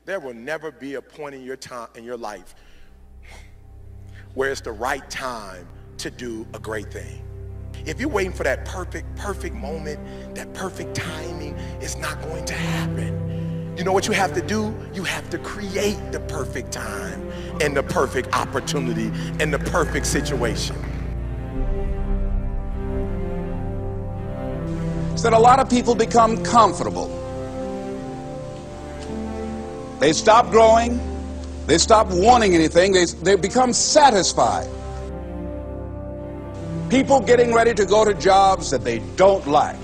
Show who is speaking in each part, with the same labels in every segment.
Speaker 1: There will never be a point in your life where it's the right time to do a great thing. If you're waiting for that perfect moment, that perfect timing, it's not going to happen. You know what you have to do? You have to create the perfect time and the perfect opportunity and the perfect situation.
Speaker 2: So that a lot of people become comfortable. They stop growing. They stop wanting anything. They become satisfied. People getting ready to go to jobs that they don't like.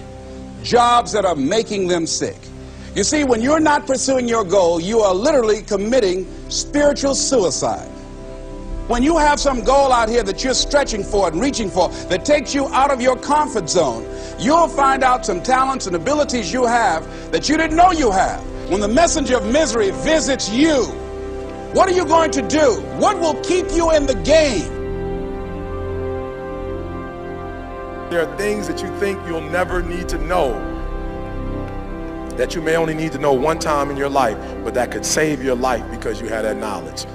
Speaker 2: Jobs that are making them sick. You see, when you're not pursuing your goal, you are literally committing spiritual suicide. When you have some goal out here that you're stretching for and reaching for that takes you out of your comfort zone, you'll find out some talents and abilities you have that you didn't know you have. When the messenger of misery visits you, what are you going to do? What will keep you in the game?
Speaker 1: There are things that you think you'll never need to know, that you may only need to know one time in your life, but that could save your life because you had that knowledge.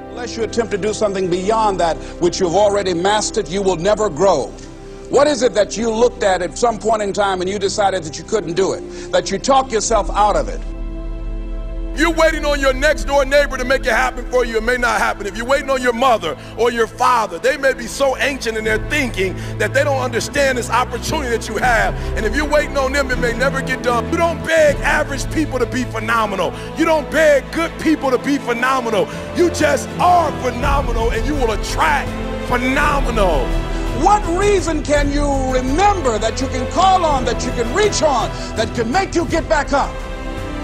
Speaker 2: Unless you attempt to do something beyond that which you've already mastered, you will never grow. What is it that you looked at some point in time and you decided that you couldn't do it, that you talked yourself out of it?
Speaker 1: You're waiting on your next door neighbor to make it happen for you, it may not happen. If you're waiting on your mother or your father, they may be so ancient in their thinking that they don't understand this opportunity that you have. And if you're waiting on them, it may never get done. You don't beg average people to be phenomenal. You don't beg good people to be phenomenal. You just are phenomenal and you will attract phenomenal.
Speaker 2: What reason can you remember that you can call on, that you can reach on, that can make you get back up?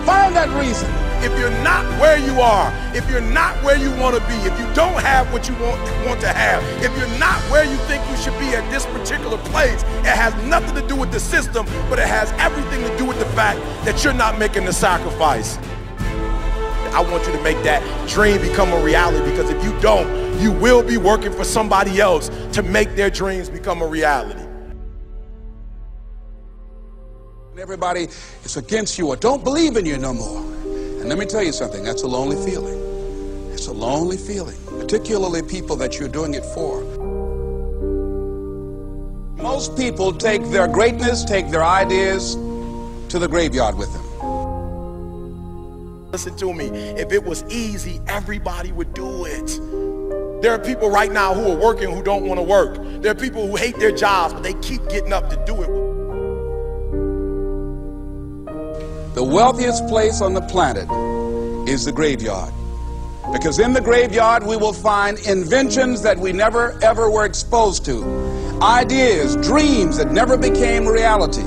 Speaker 2: Find that reason.
Speaker 1: If you're not where you are, if you're not where you want to be, if you don't have what you want to have, if you're not where you think you should be at this particular place, it has nothing to do with the system, but it has everything to do with the fact that you're not making the sacrifice. I want you to make that dream become a reality, because if you don't, you will be working for somebody else to make their dreams become a reality.
Speaker 2: Everybody is against you or don't believe in you no more. And let me tell you something, that's a lonely feeling. It's a lonely feeling, particularly people that you're doing it for. Most people take their greatness, take their ideas to the graveyard with them.
Speaker 1: Listen to me, if it was easy, everybody would do it. There are people right now who are working who don't want to work. There are people who hate their jobs, but they keep getting up to do it.
Speaker 2: The wealthiest place on the planet is the graveyard. Because in the graveyard we will find inventions that we never ever were exposed to. Ideas, dreams that never became reality.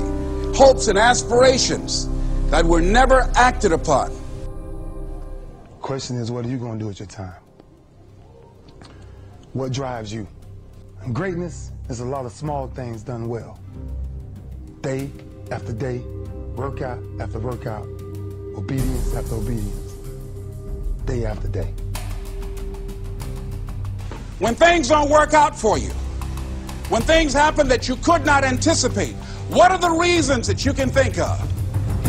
Speaker 2: Hopes and aspirations that were never acted upon.
Speaker 3: The question is, what are you going to do with your time? What drives you? And greatness is a lot of small things done well. Day after day, workout after workout, obedience after obedience, day after day.
Speaker 2: When things don't work out for you, when things happen that you could not anticipate, what are the reasons that you can think of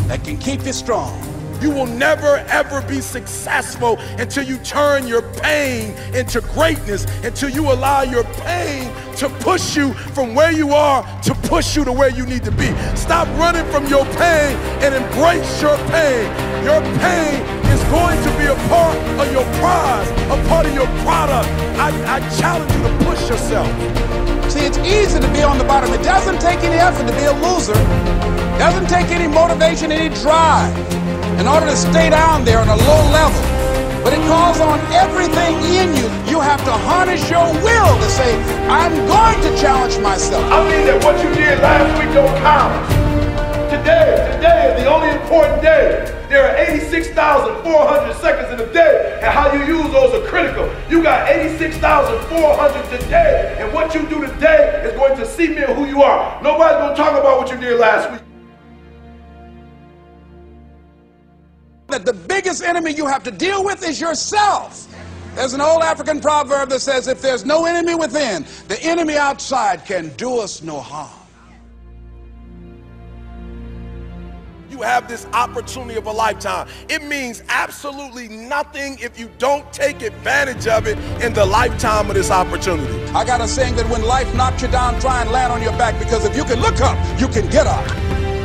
Speaker 2: that can keep you strong?
Speaker 1: You will never ever be successful until you turn your pain into greatness, until you allow your pain to push you from where you are to push you to where you need to be. Stop running from your pain and embrace your pain. Your pain is going to be a part of your prize, a part of your product. I challenge you to push yourself.
Speaker 2: See, it's easy to be on the bottom. It doesn't take any effort to be a loser. It doesn't take any motivation, any drive in order to stay down there on a low level. But it calls on everything in you. You have to harness your will to say, I'm going to challenge myself.
Speaker 1: I mean that what you did last week don't count. Today is the only important day. There are 86,400 seconds in a day, and how you use those are critical. You got 86,400 today, and what you do today is going to cement who you are. Nobody's going to talk about what you did last week.
Speaker 2: That the biggest enemy you have to deal with is yourself. There's an old African proverb that says, if there's no enemy within, the enemy outside can do us no harm.
Speaker 1: You you have this opportunity of a lifetime. It means absolutely nothing if you don't take advantage of it in the lifetime of this opportunity.
Speaker 2: I got a saying that when life knocks you down, try and land on your back, because if you can look up, you can get up.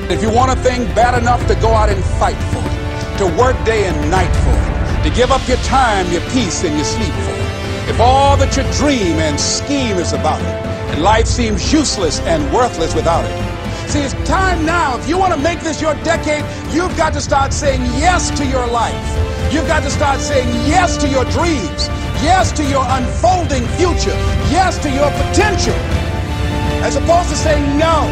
Speaker 2: If you want a thing bad enough to go out and fight for it, to work day and night for it, to give up your time, your peace, and your sleep for it, if all that you dream and scheme is about it, and life seems useless and worthless without it. See, it's time now. If you want to make this your decade, you've got to start saying yes to your life. You've got to start saying yes to your dreams, yes to your unfolding future, yes to your potential, as opposed to saying no.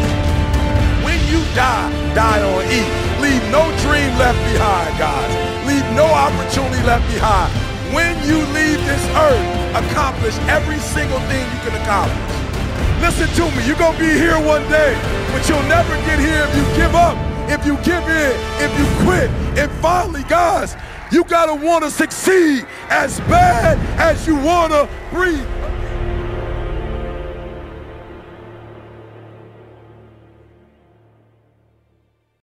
Speaker 1: When you die, die on E. Leave no dream left behind, guys. Leave no opportunity left behind. When you leave this earth, accomplish every single thing you can accomplish. Listen to me, you're going to be here one day, but you'll never get here if you give up, if you give in, if you quit. And finally, guys, you got to want to succeed as bad as you want to breathe.